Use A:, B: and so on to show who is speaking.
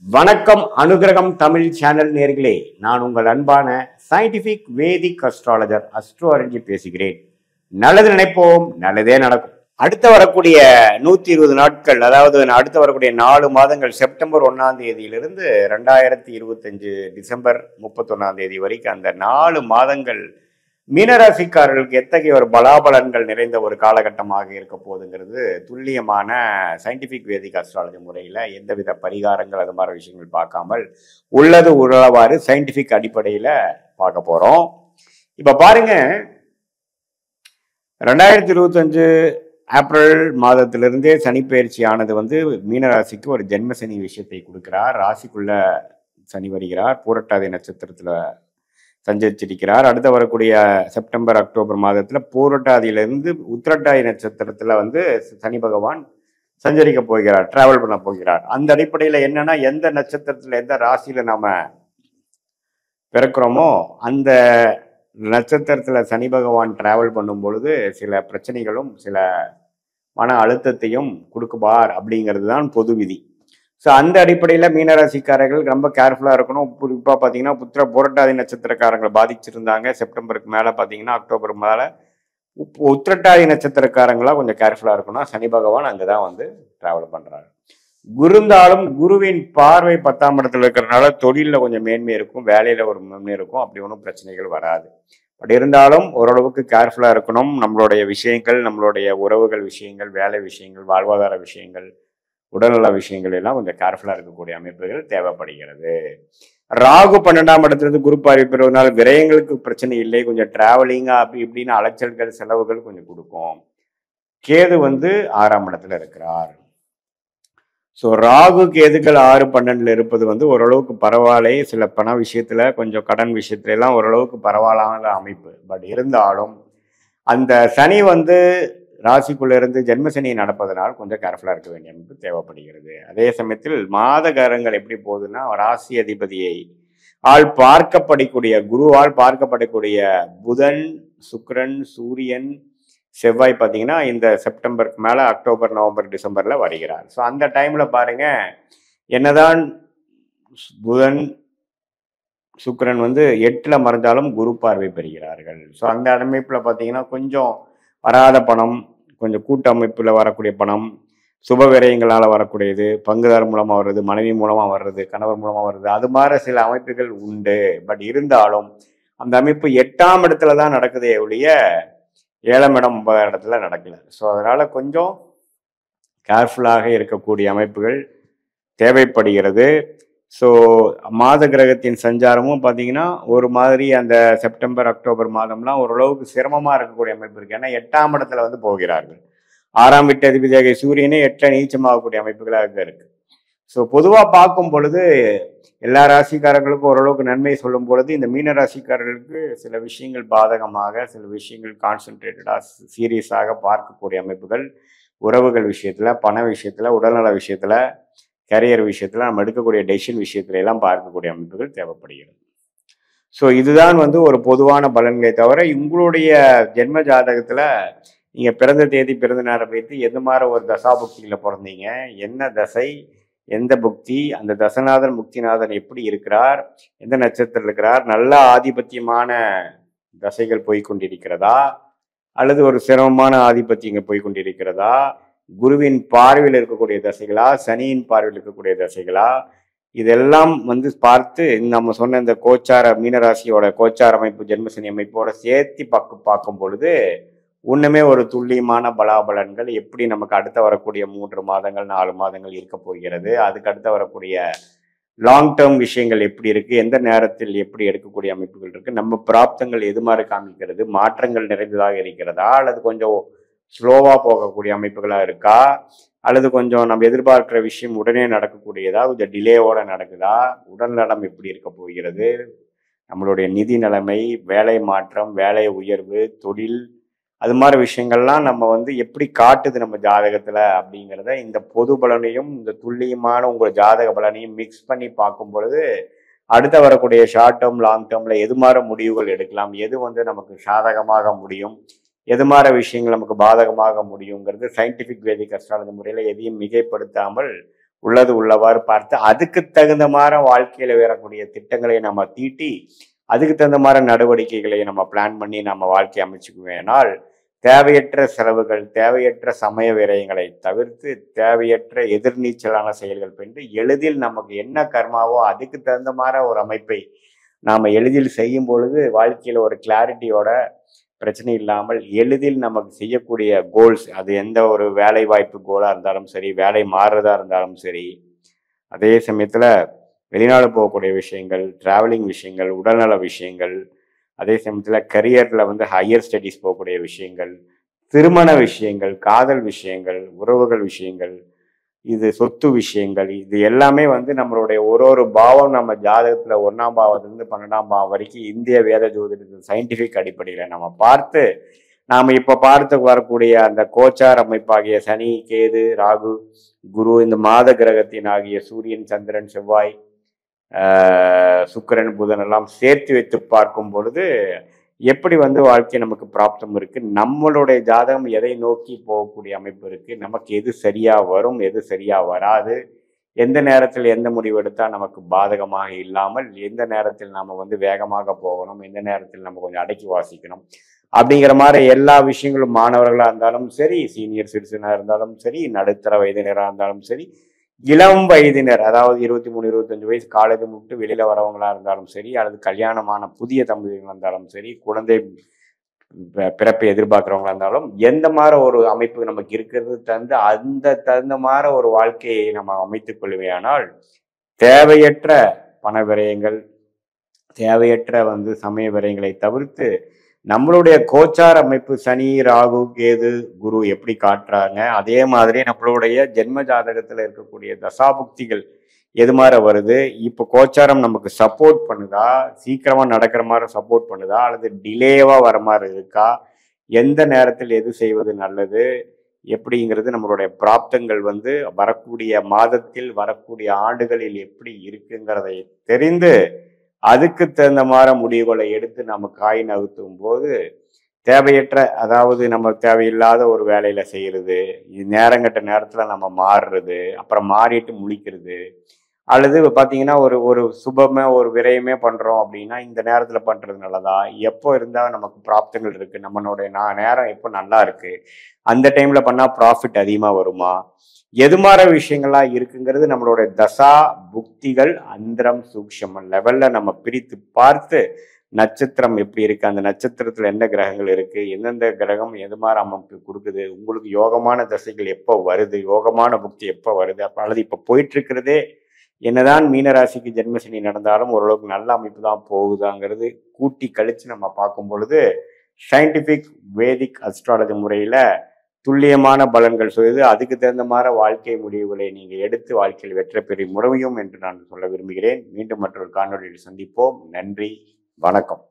A: வணக்கம் அனுகிரகம் தமிழ் சேனல் நேர்களே, நான் உங்கள் அன்பான சயின்டிபிக் வேதிக் அஸ்ட்ராலஜர் அஸ்ட்ரோ பேசுகிறேன். நல்லது நினைப்போம், நல்லதே நடக்கும். அடுத்த வரக்கூடிய 120 நாட்கள், அதாவது அடுத்த வரக்கூடிய 4 மாதங்கள், செப்டம்பர் 1ஆம் தேதியிலிருந்து 2025 டிசம்பர் 31ஆம் தேதி வரைக்கும் அந்த 4 மாதங்கள் மீனராசிக்காரர்களுக்கு எத்தகைய ஒரு பலாபலன்கள் நிறைந்த ஒரு காலகட்டமாக இருக்க போகுதுங்கிறது துல்லியமான சயின்டிபிக் வேதிக் அஸ்ட்ராலஜி முறையில் எந்தவித பரிகாரங்கள் அது மாதிரி விஷயங்கள் பார்க்காமல் உள்ளது உறவாறு சயின்டிபிக் அடிப்படையில் பார்க்க போகிறோம். இப்போ பாருங்க, 2025 ஏப்ரல் மாதத்திலிருந்தே சனிப்பெயர்ச்சி ஆனது மீனராசிக்கு ஒரு ஜென்மசனி விஷயத்தை கொடுக்கிறார். ராசிக்குள்ள சனி வருகிறார், பூரட்டாதி நட்சத்திரத்தில் சஞ்சரிச்சிருக்கிறார். அடுத்து வரக்கூடிய செப்டம்பர் அக்டோபர் மாதத்துல பூரட்டாதியிலிருந்து உத்திரட்டாதி நட்சத்திரத்துல சனி பகவான் சஞ்சரிக்க போகிறார், டிராவல் பண்ண போகிறார். அந்த அடிப்படையில என்னன்னா, எந்த நட்சத்திரத்துல எந்த ராசியில நாம பிறக்கிறோமோ அந்த நட்சத்திரத்துல சனி பகவான் டிராவல் பண்ணும் பொழுது சில பிரச்சனைகளும் சில மன அழுத்தத்தையும் கொடுக்குவார் அப்படிங்கிறது தான் பொது விதி. ஸோ அந்த அடிப்படையில் மீனராசிக்காரர்கள் ரொம்ப கேர்ஃபுல்லாக இருக்கணும். குறிப்பாக பார்த்தீங்கன்னா புரட்டாதி நட்சத்திரக்காரங்களை பாதிச்சிருந்தாங்க. செப்டம்பருக்கு மேலே பார்த்தீங்கன்னா அக்டோபர் மேலே உத்திரட்டாதி நட்சத்திரக்காரங்களாக கொஞ்சம் கேர்ஃபுல்லாக இருக்கணும். சனி பகவான் அங்கே தான் ட்ராவல் பண்ணுறாரு. இருந்தாலும் குருவின் பார்வை 10ஆம் இடத்துல இருக்கிறதுனால தொழிலில் கொஞ்சம் மேன்மை இருக்கும், வேலையில் ஒரு மேன்மை இருக்கும், அப்படி ஒன்றும் பிரச்சனைகள் வராது. பட் இருந்தாலும் ஓரளவுக்கு கேர்ஃபுல்லாக இருக்கணும். நம்மளுடைய விஷயங்கள், நம்மளுடைய உறவுகள் விஷயங்கள், வேலை விஷயங்கள், வாழ்வாதார விஷயங்கள், உடல்நல விஷயங்கள் எல்லாம் கொஞ்சம் கேர்ஃபுல்லாக இருக்கக்கூடிய அமைப்புகள் தேவைப்படுகிறது. ராகு 12ஆம் இடத்துலேருந்து குரு பார்வை பெறுவதனால விரயங்களுக்கு பிரச்சனை இல்லை. கொஞ்சம் டிராவலிங்கா அப்படி இப்படின்னு அலைச்சல்கள் செலவுகள் கொஞ்சம் கொடுக்கும். கேது 6ஆம் இடத்துல இருக்கிறார். ஸோ ராகு கேதுகள் 6, 12 இருப்பது ஓரளவுக்கு பரவாயில்லை. சில பண விஷயத்துல கொஞ்சம் கடன் விஷயத்துல எல்லாம் ஓரளவுக்கு பரவாயில்லாத அமைப்பு. பட் இருந்தாலும் அந்த சனி ராசிக்குள்ள இருந்து ஜென்மசனி நடப்பதனால் கொஞ்சம் கேர்ஃபுல்லாக இருக்க வேண்டிய அமைப்பு தேவைப்படுகிறது. அதே சமயத்தில் மாதகாரங்கள் எப்படி போகுதுன்னா, ராசி அதிபதியை பார்க்கப்படக்கூடிய குருவால் பார்க்கப்படக்கூடிய புதன், சுக்கிரன், சூரியன், செவ்வாய் பார்த்தீங்கன்னா இந்த செப்டம்பருக்கு மேலே அக்டோபர், நவம்பர், டிசம்பரில் வருகிறார். ஸோ அந்த டைமில் பாருங்க, என்னதான் புதன் சுக்கிரன் 8ல் மறைஞ்சாலும் குரு பார்வை பெறுகிறார்கள். ஸோ அந்த அமைப்பில் பார்த்தீங்கன்னா கொஞ்சம் வராத பணம், கொஞ்சம் கூட்டமைப்பில் வரக்கூடிய பணம், சுப விரயங்களால் வரக்கூடியது, பங்குதார் மூலமாக வர்றது, மனைவி மூலமாக வர்றது, கணவர் மூலமாக வர்றது, அது மாதிரி சில அமைப்புகள் உண்டு. பட் இருந்தாலும் அந்த அமைப்பு 8ஆம் இடத்துல தான் நடக்குதே ஒழிய 7ஆம் இடம் 9ஆம் இடத்துல நடக்கல. ஸோ அதனால கொஞ்சம் கேர்ஃபுல்லாக இருக்கக்கூடிய அமைப்புகள் தேவைப்படுகிறது. ஸோ மாத கிரகத்தின் சஞ்சாரமும் பார்த்தீங்கன்னா ஒரு மாதிரி அந்த செப்டம்பர் அக்டோபர் மாதம்லாம் ஓரளவுக்கு சிரமமாக இருக்கக்கூடிய அமைப்பு இருக்குது. ஏன்னா 8ஆம் இடத்துல போகிறார்கள். 6ஆம் வீட்டு அதிபதியாக சூரியனே 8ல் நீச்சமாகக்கூடிய அமைப்புகளாக இருக்கு. ஸோ பொதுவாக பார்க்கும் பொழுது எல்லா ராசிக்காரர்களுக்கும் ஓரளவுக்கு நன்மை சொல்லும் பொழுது இந்த மீன ராசிக்காரர்களுக்கு சில விஷயங்கள் பாதகமாக, சில விஷயங்கள் கான்சென்ட்ரேட்டடாக சீரியஸாக பார்க்கக்கூடிய அமைப்புகள் உறவுகள் விஷயத்தில், பண விஷயத்தில், உடல்நல விஷயத்தில், கேரியர் விஷயத்துல, நம்ம எடுக்கக்கூடிய டெசிஷன் விஷயத்துல எல்லாம் பார்க்கக்கூடிய அமைப்புகள் தேவைப்படுகிறது. ஸோ இதுதான் ஒரு பொதுவான பலன்களை தவிர, உங்களுடைய ஜென்ம ஜாதகத்துல நீங்க பிறந்த தேதி, பிறந்த நேரம் வைத்து எந்த மாதிரி ஒரு தசாபுக்தியில பிறந்தீங்க, என்ன தசை, எந்த புக்தி, அந்த தசநாதன் முக்திநாதன் எப்படி இருக்கிறார், எந்த நட்சத்திரம் இருக்கிறார், நல்ல ஆதிபத்தியமான தசைகள் போய்கொண்டிருக்கிறதா, அல்லது ஒரு சிரமமான ஆதிபத்தியங்கள் போய்கொண்டிருக்கிறதா, குருவின் பார்வையில் இருக்கக்கூடிய தசைகளா, சனியின் பார்வையில் இருக்கக்கூடிய தசைகளா, இதெல்லாம் பார்த்து நம்ம சொன்ன இந்த கோச்சார மீனராசியோட கோச்சார அமைப்பு, ஜென்மசனி அமைப்போட சேர்த்து பார்க்கும் பொழுது ஒண்ணுமே ஒரு துல்லியமான பலாபலன்கள் எப்படி நமக்கு அடுத்த வரக்கூடிய 3 மாதங்கள் 4 மாதங்கள் இருக்க போகிறது, அதுக்கு அடுத்த வரக்கூடிய லாங் டேர்ம் விஷயங்கள் எப்படி இருக்கு, எந்த நேரத்தில் எப்படி எடுக்கக்கூடிய அமைப்புகள் இருக்கு, நம்ம பிராப்தங்கள் எது மாதிரி காமிக்கிறது, மாற்றங்கள் நிறைந்ததாக இருக்கிறதா, அல்லது கொஞ்சம் ஸ்லோவா போகக்கூடிய அமைப்புகளா இருக்கா, அல்லது கொஞ்சம் நம்ம எதிர்பார்க்கிற விஷயம் உடனே நடக்கக்கூடியதா, கொஞ்சம் டிலேவோட நடக்குதா, உடல் நலம் எப்படி இருக்க போகிறது, நம்மளுடைய நிதி நிலைமை, வேலை மாற்றம், வேலை உயர்வு, தொழில், அது மாதிரி விஷயங்கள்லாம் நம்ம எப்படி காட்டுது நம்ம ஜாதகத்துல அப்படிங்கிறத இந்த பொது பலனையும் இந்த துல்லியமான உங்கள் ஜாதக பலனையும் மிக்ஸ் பண்ணி பார்க்கும் பொழுது அடுத்த வரக்கூடிய ஷார்ட் டேர்ம், லாங் டேர்ம்ல எது மாதிரி முடிவுகள் எடுக்கலாம், எது நமக்கு சாதகமாக முடியும், எது மாதிரி விஷயங்கள் நமக்கு பாதகமாக முடியுங்கிறது சயின்டிபிக் வேதிக் அஸ்ட்ராலஜி முறையில் எதையும் மிகைப்படுத்தாமல் உள்ளது உள்ளவாறு பார்த்து அதுக்கு தகுந்த மாதிரி வாழ்க்கையில வரக்கூடிய திட்டங்களை நம்ம தீட்டி அதுக்கு தகுந்த மாதிரி நடவடிக்கைகளை நம்ம பிளான் பண்ணி நம்ம வாழ்க்கையை அமைச்சுக்குவேனால் தேவையற்ற செலவுகள், தேவையற்ற சமய விரயங்களை தவிர்த்து தேவையற்ற எதிர்நீச்சலான செயல்கள் பெற்று எளிதில் நமக்கு என்ன கர்மாவோ அதுக்கு தகுந்த மாதிரி ஒரு அமைப்பை நாம் எளிதில் செய்யும் பொழுது வாழ்க்கையில் ஒரு கிளாரிட்டியோட பிரச்சனை இல்லாமல் எளிதில் நமக்கு செய்யக்கூடிய கோல்ஸ், அது எந்த ஒரு வேலை வாய்ப்பு கோலாக இருந்தாலும் சரி, வேலை மாறுறதா இருந்தாலும் சரி, அதே சமயத்தில் வெளிநாடு போகக்கூடிய விஷயங்கள், டிராவலிங் விஷயங்கள், உடல்நல விஷயங்கள், அதே சமயத்தில் கரியரில் வந்து ஹையர் ஸ்டடீஸ் போகக்கூடிய விஷயங்கள், திருமண விஷயங்கள், காதல் விஷயங்கள், உறவுகள் விஷயங்கள், இது சொத்து விஷயங்கள், இது எல்லாமே வந்து நம்மளுடைய ஒரு பாவம் நம்ம ஜாதகத்துல 1ஆம் பாவத்திலிருந்து 12ஆம் பாவம் வரைக்கும் இந்திய வேத ஜோதிடத்தின் சயின்டிபிக் அடிப்படையில நம்ம பார்த்து நாம இப்ப பார்த்து வரக்கூடிய அந்த கோச்சார் அமைப்பாகிய சனி, கேது, ராகு, குரு, இந்த மாத கிரகத்தின் ஆகிய சூரியன், சந்திரன், செவ்வாய், சுக்கிரன், புதன் எல்லாம் சேர்த்து வைத்து பார்க்கும் பொழுது எப்படி வந்து வாழ்க்கை நமக்கு பிராப்தம் இருக்கு, நம்மளுடைய ஜாதகம் எதை நோக்கி போகக்கூடிய அமைப்பு இருக்கு, நமக்கு எது சரியா வரும், எது சரியா வராது, எந்த நேரத்தில் எந்த முடிவு எடுத்தால் நமக்கு பாதகமாக இல்லாமல் எந்த நேரத்தில் நம்ம வந்து வேகமாக போகணும், எந்த நேரத்தில் நம்ம கொஞ்சம் அடக்கி வாசிக்கணும் அப்படிங்கிற மாதிரி எல்லா விஷயங்களும் மாணவர்களாக இருந்தாலும் சரி, சீனியர் சிட்டிசனாக இருந்தாலும் சரி, நடுத்தர வயதினராக இருந்தாலும் சரி, இளம் வயதினர், அதாவது 23, 25 வயசு காலேஜ் முடிட்டு வெளியில வரவங்களா இருந்தாலும் சரி, அல்லது கல்யாணமான புதிய தம்பதிகள் இருந்தாலும் சரி, குழந்தை பிறப்பை எதிர்பார்க்கிறவங்களா இருந்தாலும் எந்த மாதிரி ஒரு அமைப்பு நமக்கு இருக்கிறது தந்து அந்த தகுந்த மாதிரி ஒரு வாழ்க்கையை நம்ம அமைத்துக் கொள்வேயானால் தேவையற்ற பண விரயங்கள், தேவையற்ற வந்து சமய விரயங்களை தவிர்த்து நம்மளுடைய கோச்சார் அமைப்பு சனி, ராகு, கேது, குரு எப்படி காட்டுறாங்க அதே மாதிரி நம்மளுடைய ஜென்ம ஜாதகத்துல இருக்கக்கூடிய தசாபுக்திகள் எது மாதிரி வருது, இப்போ கோச்சாரம் நமக்கு சப்போர்ட் பண்ணுதா, சீக்கிரமா நடக்கிற மாதிரி சப்போர்ட் பண்ணுதா, அல்லது டிலேவா வர மாதிரி இருக்கா, எந்த நேரத்தில் எது செய்வது நல்லது எப்படிங்கிறது நம்மளுடைய பிராப்தங்கள் வந்து வரக்கூடிய மாதத்தில் வரக்கூடிய ஆண்டுகளில் எப்படி இருக்குங்கிறதை தெரிந்து அதுக்கு தகுந்த மாதிரி முடிவுகளை எடுத்து நம்ம காய் நகர்த்தும் போது தேவையற்ற, அதாவது நம்ம தேவையில்லாத ஒரு வேலையில செய்யறது, நேரங்கட்ட நேரத்துல நம்ம மாறுறது, அப்புறம் மாறிட்டு முழிக்கிறது, அல்லது பார்த்தீங்கன்னா ஒரு சுபமே ஒரு விரயமே பண்ணுறோம் அப்படின்னா இந்த நேரத்தில் பண்ணுறது நல்லதா, எப்போ இருந்தால் நமக்கு பிராப்தங்கள் இருக்குது, நம்மளுடைய நேரம் எப்போ நல்லா இருக்குது, அந்த டைமில் பண்ணால் ப்ராஃபிட் அதிகமாக வருமா, எது மாதிரி விஷயங்கள்லாம் இருக்குங்கிறது நம்மளுடைய தசா புக்திகள் அந்தரம் சூக்ஷம லெவலில் நம்ம பிரித்து பார்த்து நட்சத்திரம் எப்படி இருக்குது, அந்த நட்சத்திரத்தில் எந்த கிரகங்கள் இருக்குது, எந்தெந்த கிரகம் எது மாதிரி அமைப்பு கொடுக்குது, உங்களுக்கு யோகமான தசைகள் எப்போ வருது, யோகமான புக்தி எப்போ வருது, அப்போ அல்லது இப்போ போயிட்டுருக்கிறதே என்னதான் மீனராசிக்கு ஜென்மசனி நடந்தாலும் ஓரளவுக்கு நல்ல அமைப்பு தான் போகுதாங்கிறது கூட்டி கழிச்சு நம்ம பார்க்கும் பொழுது சயின்டிபிக் வேதிக் அஸ்ட்ராலஜி முறையில துல்லியமான பலன்கள் சொல்லுது. அதுக்கு தகுந்த மாதிரி வாழ்க்கை முடிவுகளை நீங்க எடுத்து வாழ்க்கையில் வெற்றி பெற முடியும் என்று நான் சொல்ல விரும்புகிறேன். மீண்டும் மற்றொரு காணொலியில் சந்திப்போம். நன்றி, வணக்கம்.